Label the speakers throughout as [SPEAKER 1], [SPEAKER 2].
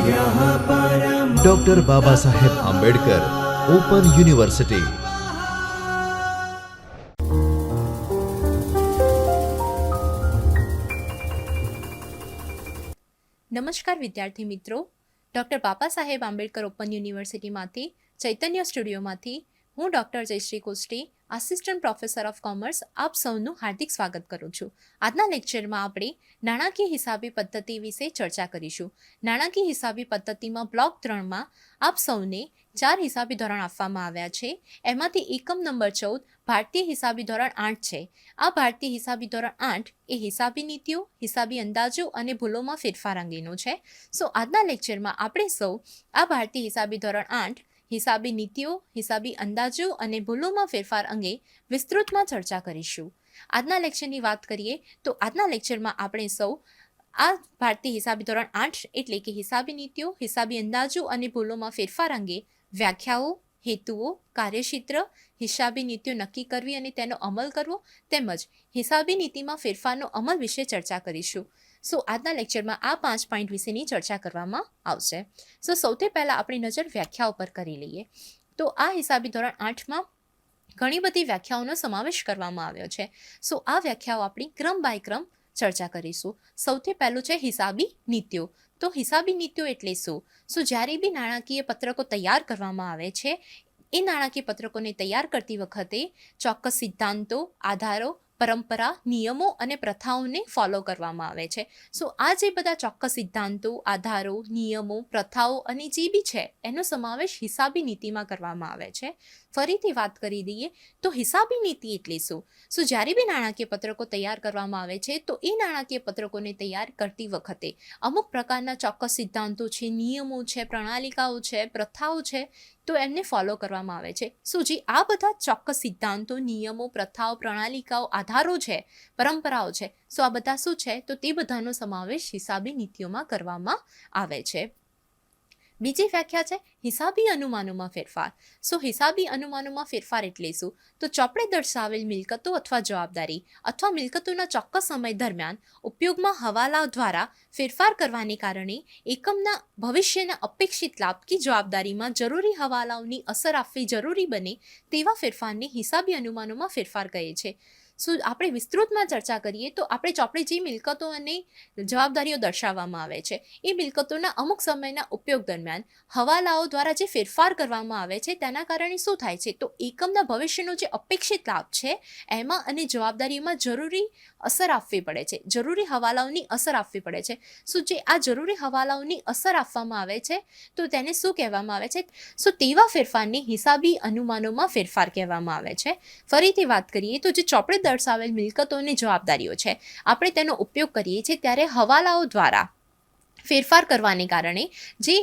[SPEAKER 1] Doctor Baba Saheb Ambedkar open university.
[SPEAKER 2] નમસ્કાર વિદ્યાર્થી મિત્રો, ડૉક્ટર બાબા સાહેબ આંબેડકર ઓપન યુનિવર્સિટીમાંથી ચૈતન્ય સ્ટુડિયોમાંથી હું doctor Jayshree Koshti, assistant professor of commerce, આપ સૌનું હાર્દિક સ્વાગત કરું છું. આજના લેક્ચરમાં આપણે નાણાકીય હિસાબી પદ્ધતિ વિશે ચર્ચા કરીશું. નાણાકીય હિસાબી પદ્ધતિમાં બ્લોક 3માં આપ સૌને 4 હિસાબી ધોરણ આપવામાં આવ્યા છે. એમાંથી એકમ નંબર 14 ભારતીય હિસાબી ધોરણ 8 છે. આ ભારતીય હિસાબી ધોરણ 8 એ હિસાબી નીતિઓ, હિસાબી અંદાજો અને ભૂલોમાં ફેરફાર અંગેનું છે. સો આજના લેક્ચરમાં આપણે સૌ આ ભારતીય હિસાબી ધોરણ 8 હિસાબી નીતિઓ, હિસાબી અંદાજો અને ભૂલોમાં ફેરફાર અંગે વિસ્તૃતમાં ચર્ચા કરીશું. આજના લેક્ચરની વાત કરીએ તો આજના લેક્ચરમાં આપણે સૌ આ ભારતીય હિસાબી ધોરણ 8 એટલે કે હિસાબી નીતિઓ, હિસાબી અંદાજો અને ભૂલોમાં ફેરફાર અંગે વ્યાખ્યાઓ, હેતુઓ, કાર્યક્ષેત્ર, હિસાબી નીતિઓ નક્કી કરવી અને તેનો અમલ કરવો તેમજ હિસાબી નીતિમાં ફેરફારનો અમલ વિશે ચર્ચા કરીશું. સો આજના લેક્ચરમાં આ 5 પોઈન્ટ વિશેની ચર્ચા કરવામાં આવશે. સો સૌથી પહેલાં આપણી નજર વ્યાખ્યાઓ પર કરી લઈએ. તો આ હિસાબી ધોરણ 8માં ઘણી બધી વ્યાખ્યાઓનો સમાવેશ કરવામાં આવ્યો છે. સો આ વ્યાખ્યાઓ આપણી ક્રમ બાય ક્રમ ચર્ચા કરીશું. સૌથી પહેલું છે હિસાબી નીતિઓ. તો હિસાબી નીતિઓ એટલે શું? સો જ્યારે બી નાણાકીય પત્રકો તૈયાર કરવામાં આવે છે એ નાણાકીય પત્રકોને તૈયાર કરતી વખતે ચોક્કસ સિદ્ધાંતો, આધારો, પરંપરા, નિયમો અને પ્રથાઓને ફોલો કરવામાં આવે છે. સો આ જે બધા ચોક્કસ સિદ્ધાંતો, આધારો, નિયમો, પ્રથાઓ અને જે બી છે એનો સમાવેશ હિસાબી નીતિમાં કરવામાં આવે છે. ફરીથી વાત કરી દઈએ તો હિસાબી નીતિ એટલે શું? સો જ્યારે બી નાણાકીય પત્રકો તૈયાર કરવામાં આવે છે તો એ નાણાકીય પત્રકોને તૈયાર કરતી વખતે અમુક પ્રકારના ચોક્કસ સિદ્ધાંતો છે, નિયમો છે, પ્રણાલિકાઓ છે, પ્રથાઓ છે તો એમને ફોલો કરવામાં આવે છે. સો જે આ બધા ચોક્કસ સિદ્ધાંતો, નિયમો, પ્રથાઓ, પ્રણાલિકાઓ, આધારો છે, પરંપરાઓ છે, સો આ બધા શું છે તો તે બધાનો સમાવેશ હિસાબી નીતિઓમાં કરવામાં આવે છે. બીજી વ્યાખ્યા છે હિસાબી અનુમાનોમાં ફેરફાર. સો હિસાબી અનુમાનોમાં ફેરફાર એટલે શું? તો ચોપડે દર્શાવેલ મિલકતો અથવા જવાબદારી અથવા મિલકતોના ચોક્કસ સમય દરમિયાન ઉપયોગમાં હવાલા દ્વારા ફેરફાર કરવાને કારણે એકમના ભવિષ્યના અપેક્ષિત લાભ કે જવાબદારીમાં જરૂરી હવાલાઓની અસર આપવી જરૂરી બને તેવા ફેરફારને હિસાબી અનુમાનોમાં ફેરફાર કહે છે. સો આપણે વિસ્તૃતમાં ચર્ચા કરીએ તો આપણે ચોપડે જે મિલકતો અને જવાબદારીઓ દર્શાવવામાં આવે છે એ મિલકતોના અમુક સમયના ઉપયોગ દરમિયાન હવાલાઓ દ્વારા જે ફેરફાર કરવામાં આવે છે તેના કારણે શું થાય છે તો એકમના ભવિષ્યનો જે અપેક્ષિત લાભ છે એમાં અને જવાબદારીમાં જરૂરી અસર આપવી પડે છે, જરૂરી હવાલાઓની અસર આપવી પડે છે. સો જે આ જરૂરી હવાલાઓની અસર આપવામાં આવે છે તો તેને શું કહેવામાં આવે છે? સો તેવા ફેરફારને હિસાબી અનુમાનોમાં ફેરફાર કહેવામાં આવે છે. ફરીથી વાત કરીએ તો જે ચોપડે દર્શાવેલ મિલકતો અને જવાબદારીઓ છે આપણે તેનો ઉપયોગ કરીએ છીએ ત્યારે હવાલાઓ દ્વારા ફેરફાર કરવાને કારણે જે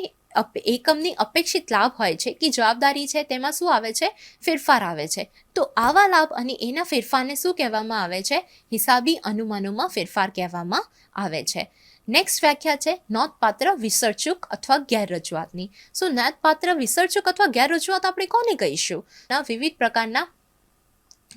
[SPEAKER 2] એકમની અપેક્ષિત લાભ હોય છે કે જવાબદારી છે તેમાં શું આવે છે? ફેરફાર આવે છે. તો આવા લાભ અને એના ફેરફારને શું કહેવામાં આવે છે? હિસાબી અનુમાનોમાં ફેરફાર કહેવામાં આવે છે. નેક્સ્ટ વ્યાખ્યા છે નોંધપાત્ર વિસરચૂક અથવા ગેરરજૂઆતની. સો નોંધપાત્ર વિસરચૂક અથવા ગેરરજૂઆત આપણે કોને કહીશું? વિવિધ પ્રકારના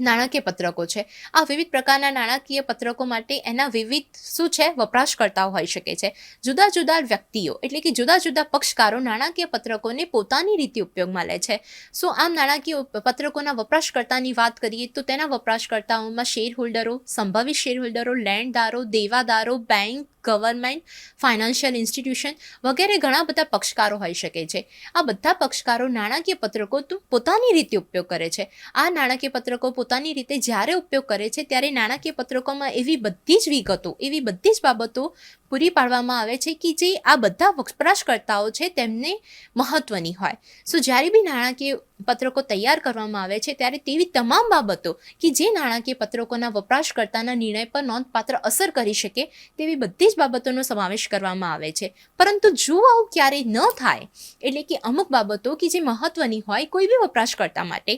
[SPEAKER 2] નાણાકીય પત્રકો છે. આ વિવિધ પ્રકારના નાણાકીય પત્રકો માટે એના વિવિધ શું છે વપરાશકર્તાઓ હોઈ શકે છે. જુદા જુદા વ્યક્તિઓ એટલે કે જુદા જુદા પક્ષકારો નાણાકીય પત્રકોને પોતાની રીતે ઉપયોગમાં લે છે. સો આમ નાણાકીય પત્રકોના વપરાશકર્તાની વાત કરીએ તો તેના વપરાશકર્તાઓમાં શેર હોલ્ડરો, સંભવિત શેર હોલ્ડરો, લેણદારો, દેવાદારો, બેંક, ગવર્મેન્ટ, ફાઇનાન્શિયલ ઇન્સ્ટિટ્યુશન વગેરે ઘણા બધા પક્ષકારો હોઈ શકે છે. આ બધા પક્ષકારો નાણાકીય પત્રકો પોતાની રીતે ઉપયોગ કરે છે. આ નાણાકીય પત્રકો પોતાની રીતે જ્યારે ઉપયોગ કરે છે ત્યારે નાણાકીય પત્રકોમાં એવી બધી જ વિગતો, એવી બધી જ બાબતો પૂરી પાડવામાં આવે છે કે જે આ બધા વપરાશકર્તાઓ છે તેમને મહત્વની હોય. સો જ્યારે બી નાણાકીય પત્રકો તૈયાર કરવામાં આવે છે ત્યારે તેવી તમામ બાબતો કે જે નાણાકીય પત્રકોના વપરાશકર્તાના નિર્ણય પર નોંધપાત્ર અસર કરી શકે તેવી બધી જ બાબતોનો સમાવેશ કરવામાં આવે છે. પરંતુ જો આવું ક્યારેય ન થાય એટલે કે અમુક બાબતો કે જે મહત્વની હોય કોઈ બી વપરાશકર્તા માટે,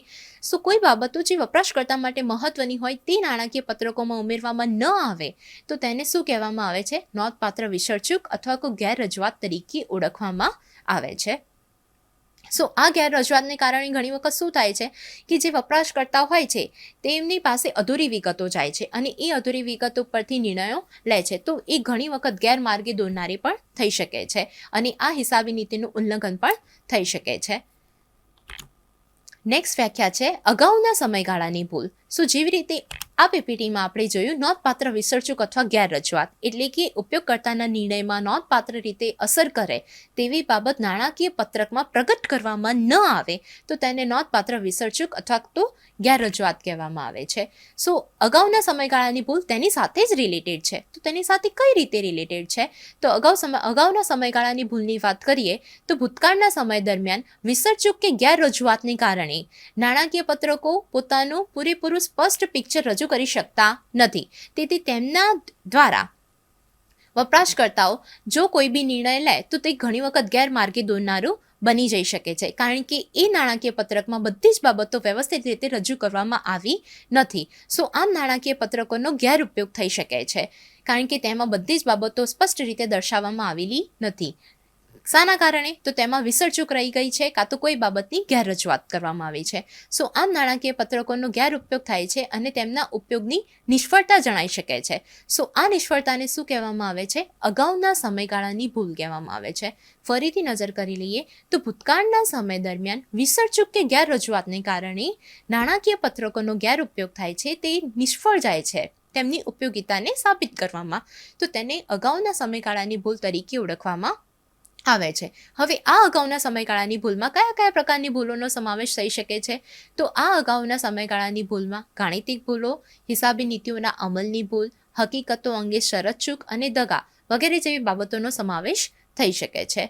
[SPEAKER 2] સો કોઈ બાબતો જે વપરાશકર્તા માટે મહત્વની હોય તે નાણાકીય પત્રકોમાં ઉમેરવામાં ન આવે તો તેને શું કહેવામાં આવે છે? નોંધપાત્ર વિસરચૂક અથવા કોઈ ગેરરજૂઆત તરીકે ઓળખવામાં આવે છે. સો આ ગેરરજૂઆતને કારણે ઘણી વખત શું થાય છે કે જે વપરાશકર્તા હોય છે તેમની પાસે અધૂરી વિગતો જાય છે અને એ અધૂરી વિગતો પરથી નિર્ણયો લે છે, તો એ ઘણી વખત ગેરમાર્ગે દોરનારી પણ થઈ શકે છે અને આ હિસાબી નીતિનું ઉલ્લંઘન પણ થઈ શકે છે. નેક્સ્ટ વ્યાખ્યા છે અગાઉના સમયગાળાની ભૂલ. સો જેવી રીતે આ પીપીટીમાં આપણે જોયું નોંધપાત્ર વિસર્જક અથવા ગેરરજૂઆત એટલે કે ઉપયોગકર્તાના નિર્ણયમાં નોંધપાત્ર રીતે અસર કરે તેવી બાબત નાણાકીય પત્રકમાં પ્રગટ કરવામાં ન આવે તો તેને નોંધપાત્ર વિસર્જક અથવા તો ગેરરજૂઆત કહેવામાં આવે છે. સો અગાઉના સમયગાળાની ભૂલ તેની સાથે જ રિલેટેડ છે. તો તેની સાથે કઈ રીતે રિલેટેડ છે? તો અગાઉના સમયગાળાની ભૂલની વાત કરીએ તો ભૂતકાળના સમય દરમિયાન વિસર્જક કે ગેરરજૂઆતને કારણે નાણાકીય પત્રકો પોતાનું પૂરેપૂરું સ્પષ્ટ પિક્ચર રજૂ કરી શકતા નથી. તેથી તેમના દ્વારા વપરાશકર્તાઓ જો કોઈ બી નિર્ણય લે તો તે ઘણી વખત ગેરમાર્ગે દોરનારું બની જઈ શકે છે, કારણ કે એ નાણાકીય પત્રકમાં બધી જ બાબતો વ્યવસ્થિત રીતે રજૂ કરવામાં આવી નથી. સો આમ નાણાકીય પત્રકોનો ગેરઉપયોગ થઈ શકે છે, કારણ કે તેમાં બધી જ બાબતો સ્પષ્ટ રીતે દર્શાવવામાં આવેલી નથી. શાના કારણે? તો તેમાં વિસર્જક રહી ગઈ છે કાં તો કોઈ બાબતની ગેરરજૂઆત કરવામાં આવી છે. સો આમ નાણાકીય પત્રકોનો ગેરઉપયોગ થાય છે અને તેમના ઉપયોગની નિષ્ફળતા જણાઈ શકે છે. સો આ નિષ્ફળતાને શું કહેવામાં આવે છે? અગાઉના સમયગાળાની ભૂલ કહેવામાં આવે છે. ફરીથી નજર કરી લઈએ તો ભૂતકાળના સમય દરમિયાન વિસર્જક કે ગેરરજૂઆતને કારણે નાણાકીય પત્રકોનો ગેરઉપયોગ થાય છે, તે નિષ્ફળ જાય છે તેમની ઉપયોગિતાને સાબિત કરવામાં, તો તેને અગાઉના સમયગાળાની ભૂલ તરીકે ઓળખવામાં આવે છે. હવે આ અગાઉના સમયગાળાની ભૂલમાં કયા કયા પ્રકારની ભૂલોનો સમાવેશ થઈ શકે છે? તો આ અગાઉના સમયગાળાની ભૂલમાં ગાણિતિક ભૂલો, હિસાબી નીતિઓના અમલની ભૂલ, હકીકતો અંગે શરત ચૂક અને દગા વગેરે જેવી બાબતોનો સમાવેશ થઈ શકે છે.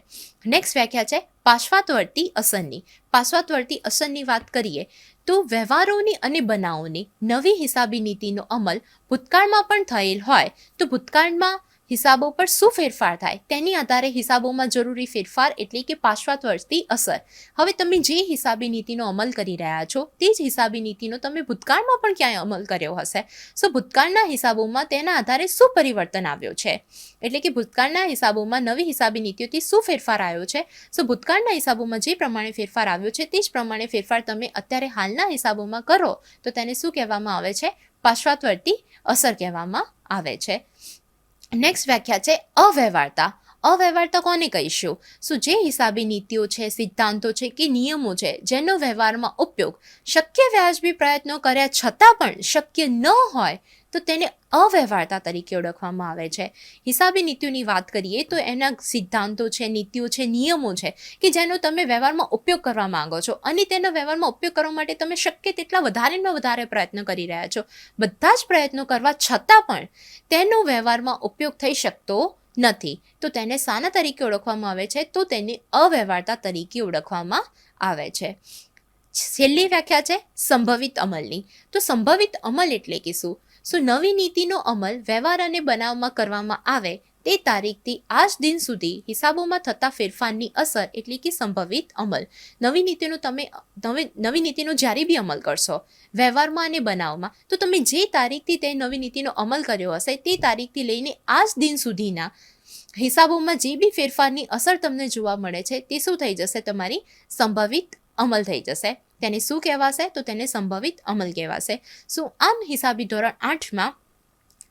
[SPEAKER 2] નેક્સ્ટ વ્યાખ્યા છે પાશ્ચાત્યવર્તી અસરની. પાશ્ચાત્યવર્તી અસરની વાત કરીએ તો વ્યવહારોની અને બનાવોની નવી હિસાબી નીતિનો અમલ ભૂતકાળમાં પણ થયેલ હોય તો ભૂતકાળમાં હિસાબો પર શું ફેરફાર થાય તેની આધારે હિસાબોમાં જરૂરી ફેરફાર એટલે કે પાશ્ચાત્યવર્તી અસર. હવે તમે જે હિસાબી નીતિનો અમલ કરી રહ્યા છો તે જ હિસાબી નીતિનો તમે ભૂતકાળમાં પણ ક્યાંય અમલ કર્યો હશે. સો ભૂતકાળના હિસાબોમાં તેના આધારે શું પરિવર્તન આવ્યો છે, એટલે કે ભૂતકાળના હિસાબોમાં નવી હિસાબી નીતિઓથી શું ફેરફાર આવ્યો છે. સો ભૂતકાળના હિસાબોમાં જે પ્રમાણે ફેરફાર આવ્યો છે તે જ પ્રમાણે ફેરફાર તમે અત્યારે હાલના હિસાબોમાં કરો તો તેને શું કહેવામાં આવે છે? પાશ્ચાત્યવર્તી અસર કહેવામાં આવે છે. નેક્સ્ટ વ્યાખ્યા છે અવ્યવહારતા. અવ્યવહારતા કોને કહીશું? સો જે હિસાબી નીતિઓ છે, સિદ્ધાંતો છે કે નિયમો છે જેનો વ્યવહારમાં ઉપયોગ શક્ય વ્યાજબી પ્રયત્નો કર્યા છતાં પણ શક્ય ન હોય તો તેને અવ્યવહારતા તરીકે ઓળખવામાં આવે છે. હિસાબી નીતિઓની વાત કરીએ તો એના સિદ્ધાંતો છે, નીતિઓ છે, નિયમો છે કે જેનો તમે વ્યવહારમાં ઉપયોગ કરવા માંગો છો અને તેનો વ્યવહારમાં ઉપયોગ કરવા માટે તમે શક્ય તેટલા વધારેમાં વધારે પ્રયત્નો કરી રહ્યા છો. બધા જ પ્રયત્નો કરવા છતાં પણ તેનો વ્યવહારમાં ઉપયોગ થઈ શકતો નથી તો તેને શાના તરીકે ઓળખવામાં આવે છે? તો તેને અવ્યવહારતા તરીકે ઓળખવામાં આવે છે. છેલ્લી વ્યાખ્યા છે સંભવિત અમલની. તો સંભવિત અમલ એટલે કે શું? સો નવી નીતિનો અમલ વ્યવહાર અને બનાવમાં કરવામાં આવે તે તારીખથી આજ દિન સુધી હિસાબોમાં થતા ફેરફારની અસર એટલે કે સંભવિત અમલ. નવી નીતિનો જ્યારે બી અમલ કરશો વ્યવહારમાં અને બનાવમાં તો તમે જે તારીખથી તે નવી નીતિનો અમલ કર્યો હશે તે તારીખથી લઈને આજ દિન સુધીના હિસાબોમાં જે બી ફેરફારની અસર તમને જોવા મળે છે તે શું થઈ જશે? તમારી સંભવિત અમલ થઈ જશે. તેને શું કહેવાશે? તો તેને સંભવિત અમલ કહેવાશે. સો આમ હિસાબી ધોરણ 8માં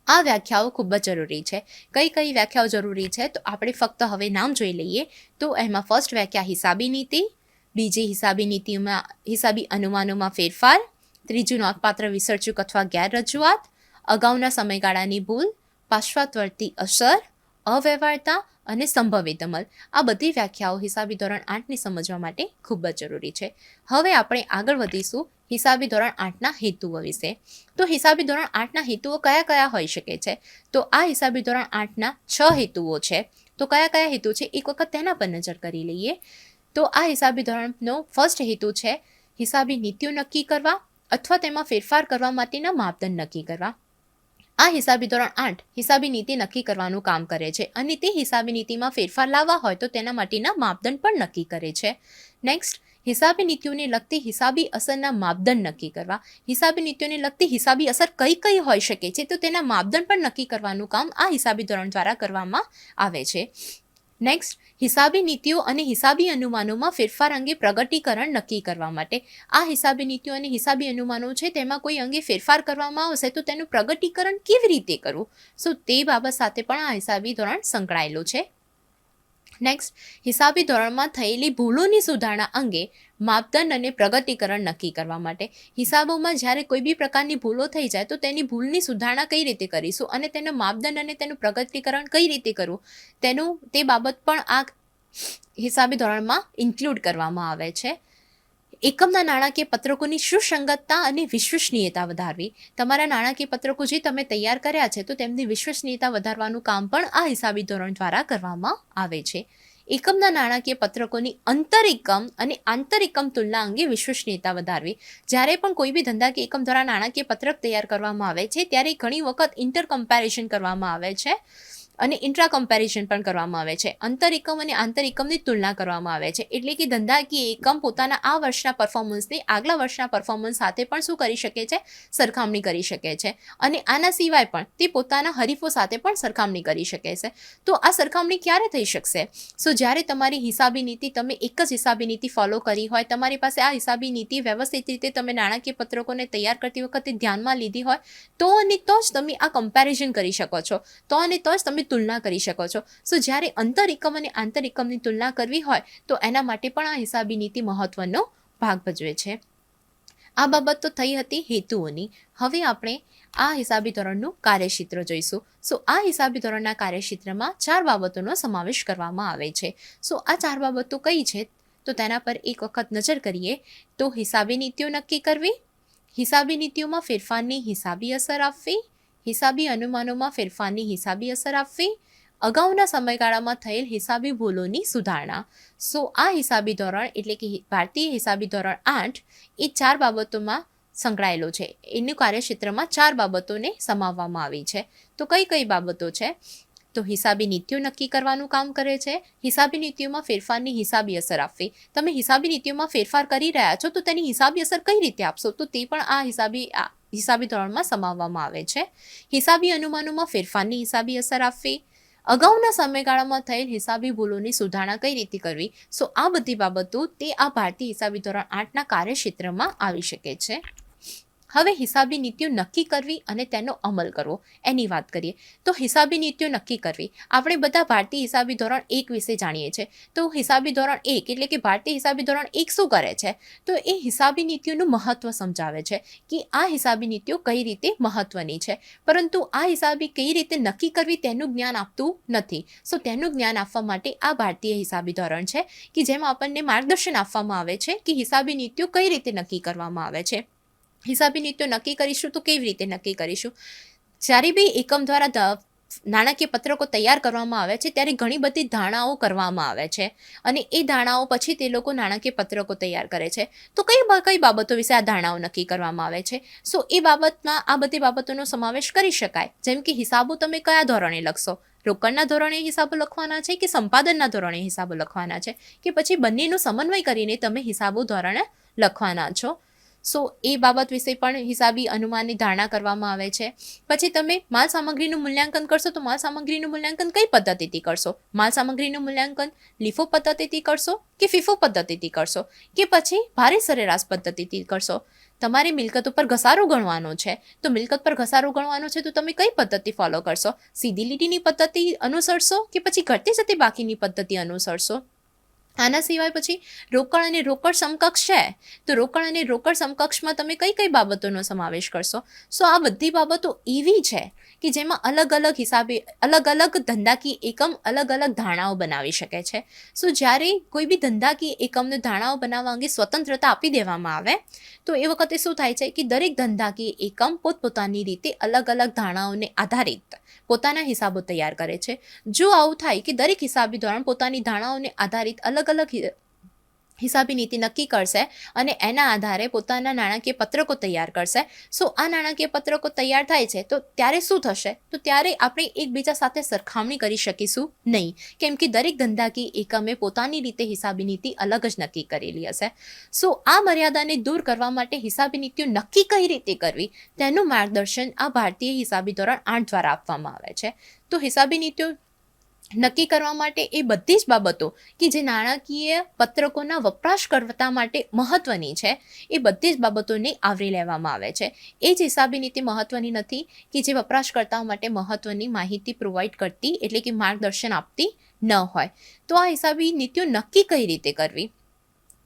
[SPEAKER 2] આ વ્યાખ્યાઓ ખૂબ જ જરૂરી છે. કઈ કઈ વ્યાખ્યાઓ જરૂરી છે? તો આપણે ફક્ત હવે નામ જોઈ લઈએ. તો એમાં ફર્સ્ટ વ્યાખ્યા હિસાબી નીતિ, બીજી હિસાબી નીતિમાં હિસાબી અનુમાનોમાં ફેરફાર, ત્રીજું નોંધપાત્ર વિસર્જક અથવા ગેરરજૂઆત, અગાઉના સમયગાળાની ભૂલ, પાશ્ચાત્યવર્તી અસર, અવ્યવહારતા અને સંભવિત અમલ. આ બધી વ્યાખ્યાઓ હિસાબી ધોરણ 8ને સમજવા માટે ખૂબ જ જરૂરી છે. હવે આપણે આગળ વધીશું હિસાબી ધોરણ 8ના હેતુઓ વિશે. તો હિસાબી ધોરણ 8ના હેતુઓ કયા કયા હોઈ શકે છે? તો આ હિસાબી ધોરણ 8ના 6 હેતુઓ છે. તો કયા કયા હેતુ છે એક વખત તેના પર નજર કરી લઈએ. તો આ હિસાબી ધોરણનો ફર્સ્ટ હેતુ છે હિસાબી નીતિઓ નક્કી કરવા અથવા તેમાં ફેરફાર કરવા માટેના માપદંડ નક્કી કરવા. આ હિસાબી ધોરણ 8 હિસાબી નીતિ નક્કી કરવાનું કામ કરે છે અને તે હિસાબી નીતિમાં ફેરફાર લાવવા હોય તો તેના માટેના માપદંડ પણ નક્કી કરે છે. નેક્સ્ટ હિસાબી નીતિઓને લગતી હિસાબી અસરના માપદંડ નક્કી કરવા. હિસાબી નીતિઓને લગતી હિસાબી અસર કઈ કઈ હોઈ શકે છે તો તેના માપદંડ પણ નક્કી કરવાનું કામ આ હિસાબી ધોરણ દ્વારા કરવામાં આવે છે. નેક્સ્ટ, હિસાબી નીતિઓ અને હિસાબી અનુમાનોમાં ફેરફાર અંગે પ્રગટીકરણ નક્કી કરવા માટે. આ હિસાબી નીતિઓ અને હિસાબી અનુમાનો છે તેમાં કોઈ અંગે ફેરફાર કરવામાં આવશે તો તેનું પ્રગટીકરણ કેવી રીતે કરવું, સો તે બાબત સાથે પણ આ હિસાબી ધોરણ સંકળાયેલું છે. નેક્સ્ટ, હિસાબી ધોરણમાં થયેલી ભૂલોની સુધારણા અંગે માપદંડ અને પ્રગટીકરણ નક્કી કરવા માટે. હિસાબોમાં જ્યારે કોઈ બી પ્રકારની ભૂલો થઈ જાય તો તેની ભૂલની સુધારણા કઈ રીતે કરીશું અને તેનો માપદંડ અને તેનું પ્રગટીકરણ કઈ રીતે કરવું તે બાબત પણ આ હિસાબી ધોરણમાં ઇન્ક્લુડ કરવામાં આવે છે. એકમના નાણાકીય પત્રકોની સુસંગતતા અને વિશ્વસનીયતા વધારવી. તમારા નાણાકીય પત્રકો જે તમે તૈયાર કર્યા છે તો તેમની વિશ્વસનીયતા વધારવાનું કામ પણ આ હિસાબી ધોરણ દ્વારા કરવામાં આવે છે. એકમના નાણાકીય પત્રકોની અંતર એકમ અને આંતર એકમ તુલના અંગે વિશ્વસનીયતા વધારવી. જ્યારે પણ કોઈ બી ધંધાકીય એકમ દ્વારા નાણાકીય પત્રક તૈયાર કરવામાં આવે છે ત્યારે ઘણી વખત ઇન્ટર કમ્પેરિઝન કરવામાં આવે છે અને ઇન્ટ્રા કમ્પેરિઝન પણ કરવામાં આવે છે. અંતર એકમ અને આંતર એકમની તુલના કરવામાં આવે છે. એટલે કે ધંધાકીય એકમ પોતાના આ વર્ષના પરફોર્મન્સની આગલા વર્ષના પરફોર્મન્સ સાથે પણ શું કરી શકે છે, સરખામણી કરી શકે છે. અને આના સિવાય પણ તે પોતાના હરીફો સાથે પણ સરખામણી કરી શકે છે. તો આ સરખામણી ક્યારે થઈ શકશે? સો જ્યારે તમારી હિસાબી નીતિ, તમે એક જ હિસાબી નીતિ ફોલો કરી હોય, તમારી પાસે આ હિસાબી નીતિ વ્યવસ્થિત રીતે તમે નાણાકીય પત્રકોને તૈયાર કરતી વખતે ધ્યાનમાં લીધી હોય તો અને તો જ તમે આ કમ્પેરિઝન કરી શકો છો, તો અને તો જ તમે તુલના કરી શકો છો. સો જ્યારે અંતર એકમ અને આંતર એકમની તુલના કરવી હોય તો એના માટે પણ આ હિસાબી નીતિ મહત્વનો ભાગ ભજવે છે. આ બાબત તો થઈ હતી હેતુઓની. હવે આપણે આ હિસાબી ધોરણનું કાર્યક્ષેત્ર જોઈશું. સો આ હિસાબી ધોરણના કાર્યક્ષેત્રમાં 4 બાબતોનો સમાવેશ કરવામાં આવે છે. સો આ 4 બાબતો કઈ છે તો તેના પર એક વખત નજર કરીએ તો હિસાબી નીતિઓ નક્કી કરવી, હિસાબી નીતિઓમાં ફેરફારની હિસાબી અસર આપવી, હિસાબી અનુમાનોમાં ફેરફારની હિસાબી અસર આપવી, અગાઉના સમયગાળામાં થયેલ હિસાબી ભૂલોની સુધારણા. સો આ હિસાબી ધોરણ એટલે કે ભારતીય હિસાબી ધોરણ 8 એ 4 બાબતોમાં સંકળાયેલો છે. એનું કાર્યક્ષેત્રમાં 4 બાબતોને સમાવવામાં આવી છે. તો કઈ કઈ બાબતો છે? તો હિસાબી નીતિઓ નક્કી કરવાનું કામ કરે છે. હિસાબી નીતિઓમાં ફેરફારની હિસાબી અસર આપવી. તમે હિસાબી નીતિઓમાં ફેરફાર કરી રહ્યા છો તો તેની હિસાબી અસર કઈ રીતે આપશો તો તે પણ આ હિસાબી ધોરણમાં સમાવવામાં આવે છે. હિસાબી અનુમાનોમાં ફેરફારની હિસાબી અસર આપવી, અગાઉના સમયગાળામાં થયેલ હિસાબી ભૂલોની સુધારણા કઈ રીતે કરવી. સો આ બધી બાબતો તે આ ભારતીય હિસાબી ધોરણ 8ના કાર્યક્ષેત્રમાં આવી શકે છે. હવે હિસાબી નીતિઓ નક્કી કરવી અને તેનો અમલ કરવો એની વાત કરીએ તો હિસાબી નીતિઓ નક્કી કરવી. આપણે બધા ભારતીય હિસાબી ધોરણ 1 વિશે જાણીએ છીએ. તો હિસાબી ધોરણ 1 એટલે કે ભારતીય હિસાબી ધોરણ 1 શું કરે છે તો એ હિસાબી નીતિઓનું મહત્વ સમજાવે છે કે આ હિસાબી નીતિઓ કઈ રીતે મહત્વની છે, પરંતુ આ હિસાબી કઈ રીતે નક્કી કરવી તેનું જ્ઞાન આપતું નથી. સો તેનું જ્ઞાન આપવા માટે આ ભારતીય હિસાબી ધોરણ છે કે જેમાં આપણને માર્ગદર્શન આપવામાં આવે છે કે હિસાબી નીતિઓ કઈ રીતે નક્કી કરવામાં આવે છે. હિસાબી નીતિઓ નક્કી કરીશું તો કેવી રીતે નક્કી કરીશું? જ્યારે બી એકમ દ્વારા નાણાકીય પત્રકો તૈયાર કરવામાં આવે છે ત્યારે ઘણી બધી ધારણાઓ કરવામાં આવે છે અને એ ધારણાઓ પછી તે લોકો નાણાકીય પત્રકો તૈયાર કરે છે. તો કઈ બાબતો વિશે આ ધારણાઓ નક્કી કરવામાં આવે છે? સો એ બાબતમાં આ બધી બાબતોનો સમાવેશ કરી શકાય. જેમ કે હિસાબો તમે કયા ધોરણે લખશો? રોકડના ધોરણે હિસાબો લખવાના છે કે સંપાદનના ધોરણે હિસાબો લખવાના છે કે પછી બંનેનો સમન્વય કરીને તમે હિસાબો ધોરણે લખવાના છો? સો એ બાબત વિશે પણ હિસાબી અનુમાનની ધારણા કરવામાં આવે છે. પછી તમે માલ સામગ્રીનું મૂલ્યાંકન કરશો તો માલ સામગ્રીનું મૂલ્યાંકન કઈ પદ્ધતિથી કરશો? માલ સામગ્રીનું મૂલ્યાંકન લીફો પદ્ધતિથી કરશો કે ફીફો પદ્ધતિથી કરશો કે પછી ભારે સરેરાશ પદ્ધતિથી કરશો? તમારી મિલકત ઉપર ઘસારો ગણવાનો છે તો મિલકત પર ઘસારો ગણવાનો છે તો તમે કઈ પદ્ધતિ ફોલો કરશો? સીધી લીટીની પદ્ધતિ અનુસરશો કે પછી ઘટતી જતી બાકીની પદ્ધતિ અનુસરશો? આના સિવાય પછી રોકડ અને રોકડ સમકક્ષ છે તો રોકડ અને રોકડ સમકક્ષમાં તમે કઈ બાબતોનો સમાવેશ કરશો? સો આ બધી બાબતો એવી છે કે જેમાં અલગ અલગ હિસાબે અલગ અલગ ધંધાકીય એકમ અલગ અલગ ધારણાઓ બનાવી શકે છે. સો જ્યારે કોઈ બી ધંધાકીય એકમને ધારણાઓ બનાવવા અંગે સ્વતંત્રતા આપી દેવામાં આવે તો એ વખતે શું થાય છે કે દરેક ધંધાકીય એકમ પોતપોતાની રીતે અલગ અલગ ધારણાઓને આધારિત પોતાના હિસાબો તૈયાર કરે છે. જો આવું થાય કે દરેક હિસાબી ધોરણ પોતાની ધારણાઓને આધારિત અલગ અલગ હિસાબી નીતિ નક્કી કરશે અને એના આધારે પોતાના નાણાકીય પત્રકો તૈયાર કરશે. સો આ નાણાકીય પત્રકો તૈયાર થાય છે તો ત્યારે શું થશે તો ત્યારે આપણે એકબીજા સાથે સરખામણી કરી શકીશું નહીં, કેમ કે દરેક ધંધાકીય એકમે પોતાની રીતે હિસાબી નીતિ અલગ જ નક્કી કરેલી હશે. સો આ મર્યાદાને દૂર કરવા માટે હિસાબી નીતિઓ નક્કી કઈ રીતે કરવી તેનું માર્ગદર્શન આ ભારતીય હિસાબી ધોરણ 8 દ્વારા આપવામાં આવે છે. તો હિસાબી નીતિઓ નક્કી કરવા માટે એ બધી જ બાબતો કે જે નાણાકીય પત્રકોના વપરાશકર્તા માટે મહત્ત્વની છે એ બધી જ બાબતોને આવરી લેવામાં આવે છે. એ જ હિસાબી નીતિ મહત્ત્વની નથી કે જે વપરાશકર્તાઓ માટે મહત્ત્વની માહિતી પ્રોવાઈડ કરતી એટલે કે માર્ગદર્શન આપતી ન હોય. તો આ હિસાબી નીતિઓ નક્કી કઈ રીતે કરવી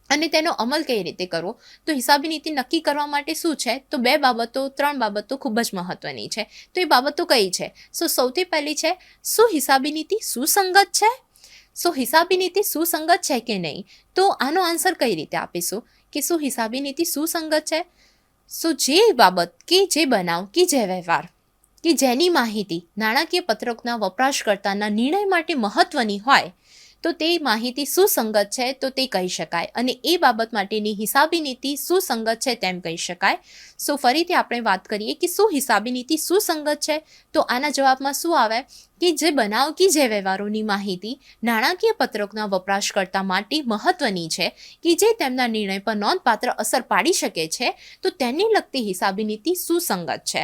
[SPEAKER 2] અને તેનો અમલ કઈ રીતે કરવો, તો હિસાબી નીતિ નક્કી કરવા માટે શું છે, તો 3 બાબતો ખૂબ જ મહત્વની છે. તો એ બાબતો કઈ છે? સૌથી પહેલી છે, શું હિસાબી નીતિ સુસંગત છે? હિસાબી નીતિ સુસંગત છે કે નહીં, તો આનો આન્સર કઈ રીતે આપીશું કે શું હિસાબી નીતિ સુસંગત છે? જે બાબત કે જે બનાવ કે જે વ્યવહાર કે જેની માહિતી નાણાકીય પત્રકના વપરાશકર્તાના નિર્ણય માટે મહત્વની હોય તો તે માહિતી સુસંગત છે તો તે કહી શકાય અને એ બાબત માટેની હિસાબી નીતિ સુસંગત છે તેમ કહી શકાય. ફરીથી આપણે વાત કરીએ કે શું હિસાબી નીતિ સુસંગત છે, તો આના જવાબમાં શું આવે કે જે બનાવ કે જે વ્યવહારોની માહિતી નાણાકીય પત્રકના વપરાશકર્તા માટે મહત્વની છે કે જે તેમના નિર્ણય પર નોંધપાત્ર અસર પાડી શકે છે, તો તેને લગતી હિસાબી નીતિ સુસંગત છે.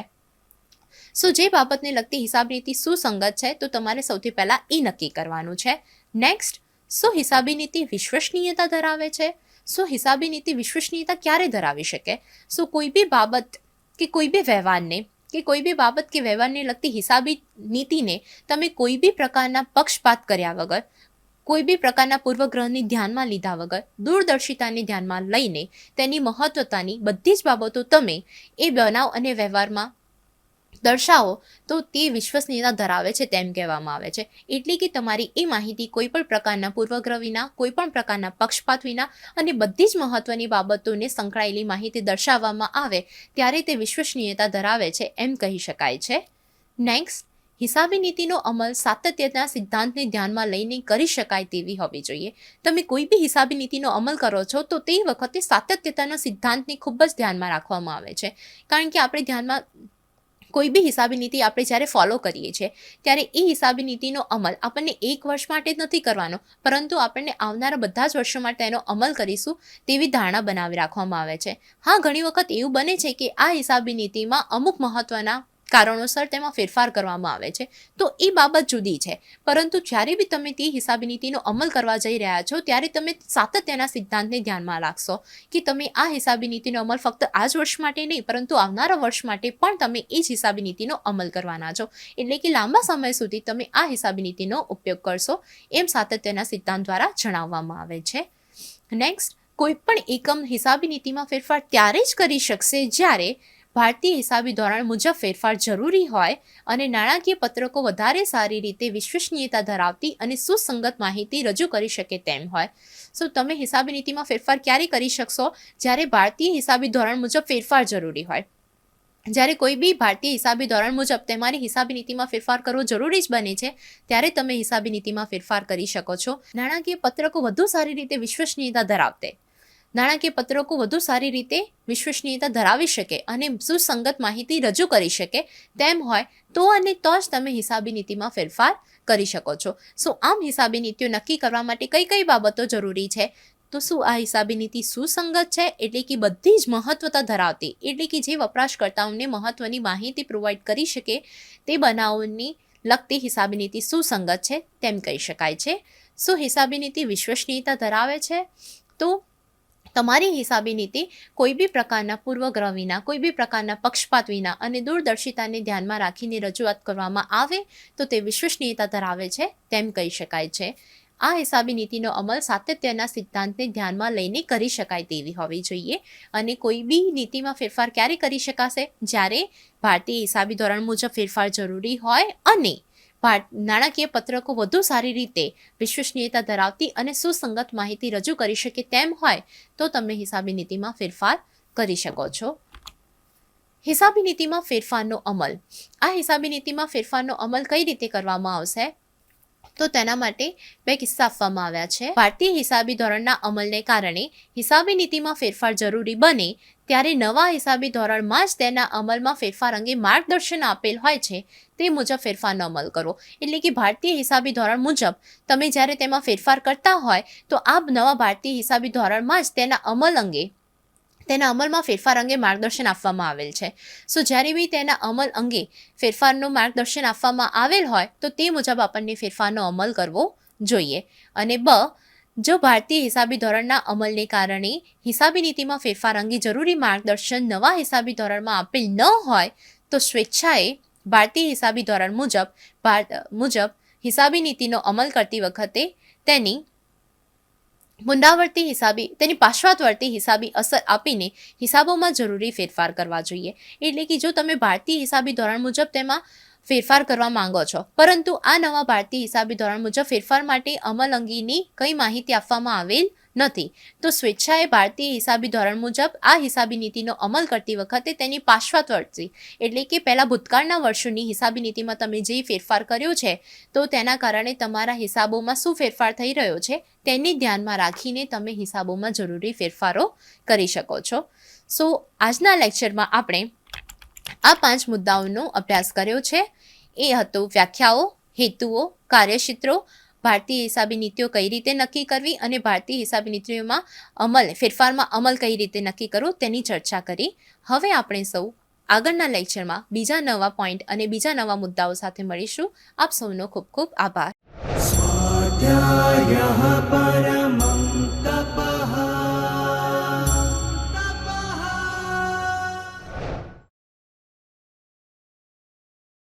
[SPEAKER 2] જે બાબતને લગતી હિસાબ નીતિ સુસંગત છે તો તમારે સૌથી પહેલાં એ નક્કી કરવાનું છે. નેક્સ્ટ, શું હિસાબી નીતિ વિશ્વસનીયતા ધરાવે છે? હિસાબી નીતિ વિશ્વસનીયતા ક્યારે ધરાવી શકે? કોઈ બી બાબત કે કોઈ બી વ્યવહારને કે કોઈ બી બાબત કે વ્યવહારને લગતી હિસાબી નીતિને તમે કોઈ બી પ્રકારના પક્ષપાત કર્યા વગર, કોઈ બી પ્રકારના પૂર્વગ્રહને ધ્યાનમાં લીધા વગર, દૂરદર્શિતાને ધ્યાનમાં લઈને તેની મહત્વતાની બધી જ બાબતો તમે એ બનાવ અને વ્યવહારમાં દર્શાવો તો તે વિશ્વસનીયતા ધરાવે છે તેમ કહેવામાં આવે છે. એટલે કે તમારી એ માહિતી કોઈ પણ પ્રકારના પૂર્વગ્રહ વિના, કોઈ પણ પ્રકારના પક્ષપાત વિના અને બધી જ મહત્વની બાબતોને સંકળાયેલી માહિતી દર્શાવવામાં આવે ત્યારે તે વિશ્વસનીયતા ધરાવે છે એમ કહી શકાય છે. નેક્સ્ટ, હિસાબી નીતિનો અમલ સાતત્યના સિદ્ધાંતને ધ્યાનમાં લઈને કરી શકાય તેવી હોવી જોઈએ. તમે કોઈ બી હિસાબી નીતિનો અમલ કરો છો તો તે વખતે સાતત્યતાના સિદ્ધાંતને ખૂબ જ ધ્યાનમાં રાખવામાં આવે છે. કારણ કે આપણે ધ્યાનમાં કોઈ બી હિસાબી નીતિ આપણે જ્યારે ફોલો કરીએ છીએ ત્યારે એ હિસાબી નીતિનો અમલ આપણને 1 વર્ષ માટે જ નથી કરવાનો, પરંતુ આપણને આવનારા બધા જ વર્ષો માટે તેનો અમલ કરીશું તેવી ધારણા બનાવી રાખવામાં આવે છે. હા, ઘણી વખત એવું બને છે કે આ હિસાબી નીતિમાં અમુક મહત્વના કારણોસર તેમાં ફેરફાર કરવામાં આવે છે, તો એ બાબત જુદી છે. પરંતુ જ્યારે બી તમે તે હિસાબી નીતિનો અમલ કરવા જઈ રહ્યા છો ત્યારે તમે સાતત્યના સિદ્ધાંતને ધ્યાનમાં રાખશો કે તમે આ હિસાબી નીતિનો અમલ ફક્ત આ જ વર્ષ માટે નહીં પરંતુ આવનારા વર્ષ માટે પણ તમે એ જ હિસાબી નીતિનો અમલ કરવાના છો. એટલે કે લાંબા સમય સુધી તમે આ હિસાબી નીતિનો ઉપયોગ કરશો એમ સાતત્યના સિદ્ધાંત દ્વારા જણાવવામાં આવે છે. નેક્સ્ટ, કોઈ પણ એકમ હિસાબી નીતિમાં ફેરફાર ત્યારે જ કરી શકશે જ્યારે ભારતીય હિસાબી ધોરણ મુજબ ફેરફાર જરૂરી હોય અને નાણાકીય પત્રકો વધારે સારી રીતે વિશ્વસનીયતા ધરાવતી અને સુસંગત માહિતી રજૂ કરી શકે તેમ હોય. તમે હિસાબી નીતિમાં ફેરફાર ક્યારે કરી શકશો? જ્યારે ભારતીય હિસાબી ધોરણ મુજબ ફેરફાર જરૂરી હોય. જ્યારે કોઈ બી ભારતીય હિસાબી ધોરણ મુજબ તમારી હિસાબી નીતિમાં ફેરફાર કરવો જરૂરી જ બને છે ત્યારે તમે હિસાબી નીતિમાં ફેરફાર કરી શકો છો. નાણાકીય પત્રકો વધુ સારી રીતે વિશ્વસનીયતા ધરાવી શકે અને સુસંગત માહિતી રજૂ કરી શકે તેમ હોય તો અને તો જ તમે હિસાબી નીતિમાં ફેરફાર કરી શકો છો. આમ હિસાબી નીતિઓ નક્કી કરવા માટે કઈ કઈ બાબતો જરૂરી છે? તો આ હિસાબી નીતિ સુસંગત છે? એટલે કે બધી જ મહત્વતા ધરાવતી, એટલે કે જે વપરાશકર્તાઓને મહત્વની માહિતી પ્રોવાઈડ કરી શકે તે બનાવોની લગતી હિસાબી નીતિ સુસંગત છે તેમ કહી શકાય છે. હિસાબી નીતિ વિશ્વસનીયતા ધરાવે છે? તો તમારી હિસાબી નીતિ કોઈ બી પ્રકારના પૂર્વગ્રહ વિના, કોઈ બી પ્રકારના પક્ષપાત વિના અને દૂરદર્શિતાને ધ્યાનમાં રાખીને રજૂઆત કરવામાં આવે તો તે વિશ્વસનીયતા ધરાવે છે તેમ કહી શકાય છે. આ હિસાબી નીતિનો અમલ સાતત્યના સિદ્ધાંતને ધ્યાનમાં લઈને કરી શકાય તેવી હોવી જોઈએ. અને કોઈ બી નીતિમાં ફેરફાર ક્યારે કરી શકાશે? જ્યારે ભારતીય હિસાબી ધોરણ મુજબ ફેરફાર જરૂરી હોય અને નાણાકીય પત્રકો વધુ સારી રીતે વિશ્વસનીયતા ધરાવતી અને સુસંગત માહિતી રજૂ કરી શકે તેમ હોય તો તમે હિસાબી નીતિમાં ફેરફાર કરી શકો છો. હિસાબી નીતિમાં ફેરફારનો અમલ. આ હિસાબી નીતિમાં ફેરફારનો અમલ કઈ રીતે કરવામાં આવશે? તો તેના માટે 2 કિસ્સા આપવામાં આવ્યા છે. ભારતીય હિસાબી ધોરણના અમલને કારણે હિસાબી નીતિમાં ફેરફાર જરૂરી બને ત્યારે નવા હિસાબી ધોરણમાં જ તેના અમલમાં ફેરફાર અંગે માર્ગદર્શન આપેલ હોય છે તે મુજબ ફેરફારનો અમલ કરો. એટલે કે ભારતીય હિસાબી ધોરણ મુજબ તમે જ્યારે તેમાં ફેરફાર કરતા હોય તો આ નવા ભારતીય હિસાબી ધોરણમાં જ તેના અમલ અંગે તેના અમલમાં ફેરફાર અંગે માર્ગદર્શન આપવામાં આવેલ છે. સો જ્યારે બી તેના અમલ અંગે ફેરફારનું માર્ગદર્શન આપવામાં આવેલ હોય તો તે મુજબ આપણને ફેરફારનો અમલ કરવો જોઈએ. અને જો ભારતીય હિસાબી ધોરણના અમલને કારણે હિસાબી નીતિમાં ફેરફાર અંગે જરૂરી માર્ગદર્શન નવા હિસાબી ધોરણમાં આપેલ ન હોય તો સ્વેચ્છાએ ભારતીય હિસાબી ધોરણ મુજબ હિસાબી નીતિનો અમલ કરતી વખતે તેની પાર્શ્વવર્તી હિસાબી અસર આપીને હિસાબોમાં જરૂરી ફેરફાર કરવા જોઈએ. એટલે કે જો તમે ભારતીય હિસાબી ધોરણ મુજબ તેમાં ફેરફાર કરવા માંગો છો, પરંતુ આ નવા ભારતીય હિસાબી ધોરણ મુજબ ફેરફાર માટે અમલ અંગેની કંઈ માહિતી આપવામાં આવેલ નથી, તો સ્વેચ્છાએ ભારતીય હિસાબી ધોરણ મુજબ આ હિસાબી નીતિનો અમલ કરતી વખતે તેની પાર્શ્વવર્તી એટલે કે પહેલાં ભૂતકાળના વર્ષોની હિસાબી નીતિમાં તમે જે ફેરફાર કર્યો છે તો તેના કારણે તમારા હિસાબોમાં શું ફેરફાર થઈ રહ્યો છે તેને ધ્યાનમાં રાખીને તમે હિસાબોમાં જરૂરી ફેરફારો કરી શકો છો. સો આજના લેક્ચરમાં આપણે આ 5 મુદ્દાઓનો અભ્યાસ કર્યો છે. એ હતો વ્યાખ્યાઓ, હેતુઓ, કાર્યક્ષેત્રો, ભારતીય હિસાબી નીતિઓ કઈ રીતે નક્કી કરવી અને ભારતીય હિસાબી નીતિઓમાં ફેરફારમાં અમલ કઈ રીતે નક્કી કરવો તેની ચર્ચા કરી. હવે આપણે સૌ આગળના લેક્ચરમાં બીજા નવા પોઈન્ટ અને બીજા નવા મુદ્દાઓ સાથે મળીશું. આપ સૌનો ખૂબ ખૂબ આભાર.
[SPEAKER 3] स्वाध्यायः परः